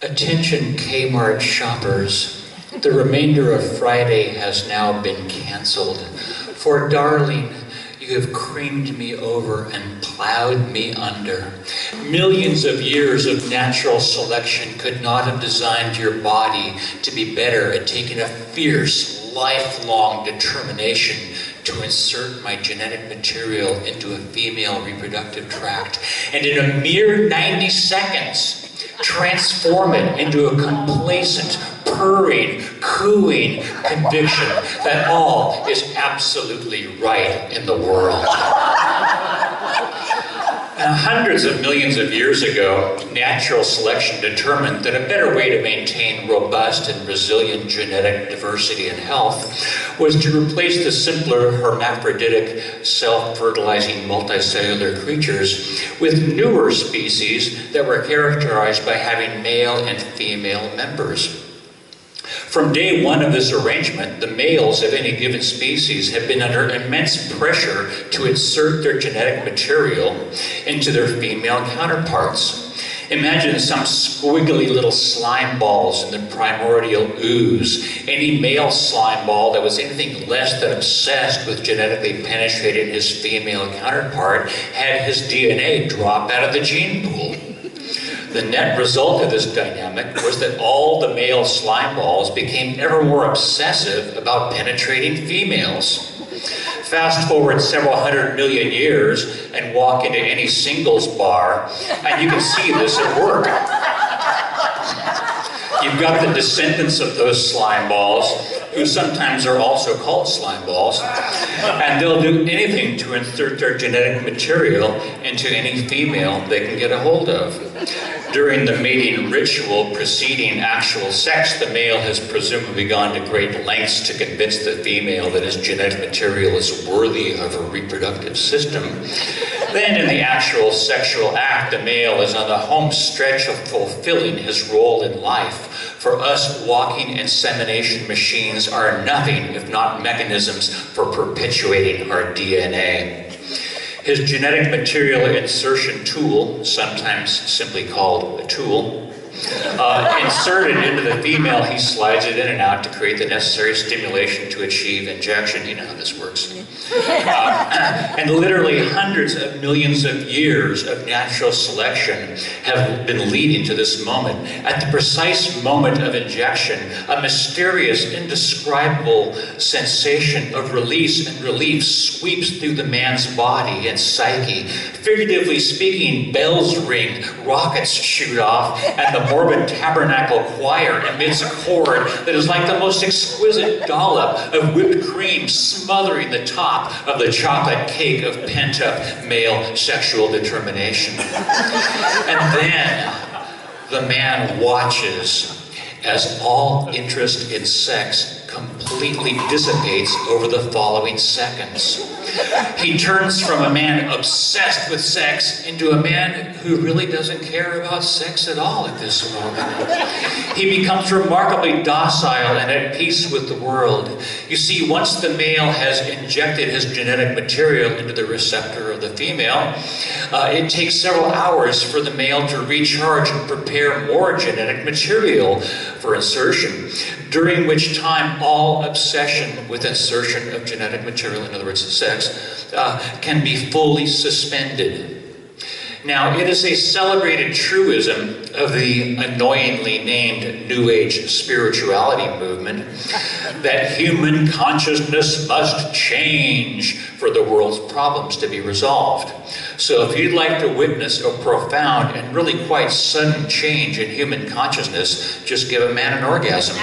Attention Kmart shoppers, the remainder of Friday has now been canceled. For darling, you have creamed me over and plowed me under. Millions of years of natural selection could not have designed your body to be better at taking a fierce, lifelong determination to insert my genetic material into a female reproductive tract, and in a mere 90 seconds, transform it into a complacent, purring, cooing conviction that all is absolutely right in the world. Now, hundreds of millions of years ago, natural selection determined that a better way to maintain robust and resilient genetic diversity and health was to replace the simpler hermaphroditic, self-fertilizing multicellular creatures with newer species that were characterized by having male and female members. From day one of this arrangement, the males of any given species have been under immense pressure to insert their genetic material into their female counterparts. Imagine some squiggly little slime balls in the primordial ooze. Any male slime ball that was anything less than obsessed with genetically penetrating his female counterpart had his DNA drop out of the gene pool. The net result of this dynamic was that all the male slime balls became ever more obsessive about penetrating females. Fast forward several 100 million years and walk into any singles bar, and you can see this at work. You've got the descendants of those slime balls, who sometimes are also called slime balls, and they'll do anything to insert their genetic material into any female they can get a hold of. During the mating ritual preceding actual sex, the male has presumably gone to great lengths to convince the female that his genetic material is worthy of a reproductive system. Then in the actual sexual act, the male is on the home stretch of fulfilling his role in life. For us, walking insemination machines are nothing if not mechanisms for perpetuating our DNA. His genetic material insertion tool, sometimes simply called a tool, inserted into the female, he slides it in and out to create the necessary stimulation to achieve injection. You know how this works. And literally hundreds of millions of years of natural selection have been leading to this moment. At the precise moment of injection, a mysterious, indescribable sensation of release and relief sweeps through the man's body and psyche. Figuratively speaking, bells ring, rockets shoot off, and the morbid tabernacle choir emits a chord that is like the most exquisite dollop of whipped cream smothering the top of the chocolate cake of pent-up male sexual determination. And then the man watches as all interest in sex completely dissipates over the following seconds. He turns from a man obsessed with sex into a man who really doesn't care about sex at all at this moment. He becomes remarkably docile and at peace with the world. You see, once the male has injected his genetic material into the receptor of the female, it takes several hours for the male to recharge and prepare more genetic material for insertion, during which time all obsession with insertion of genetic material, in other words, sex, can be fully suspended. Now, it is a celebrated truism of the annoyingly named New Age spirituality movement that human consciousness must change for the world's problems to be resolved. So if you'd like to witness a profound and really quite sudden change in human consciousness, just give a man an orgasm.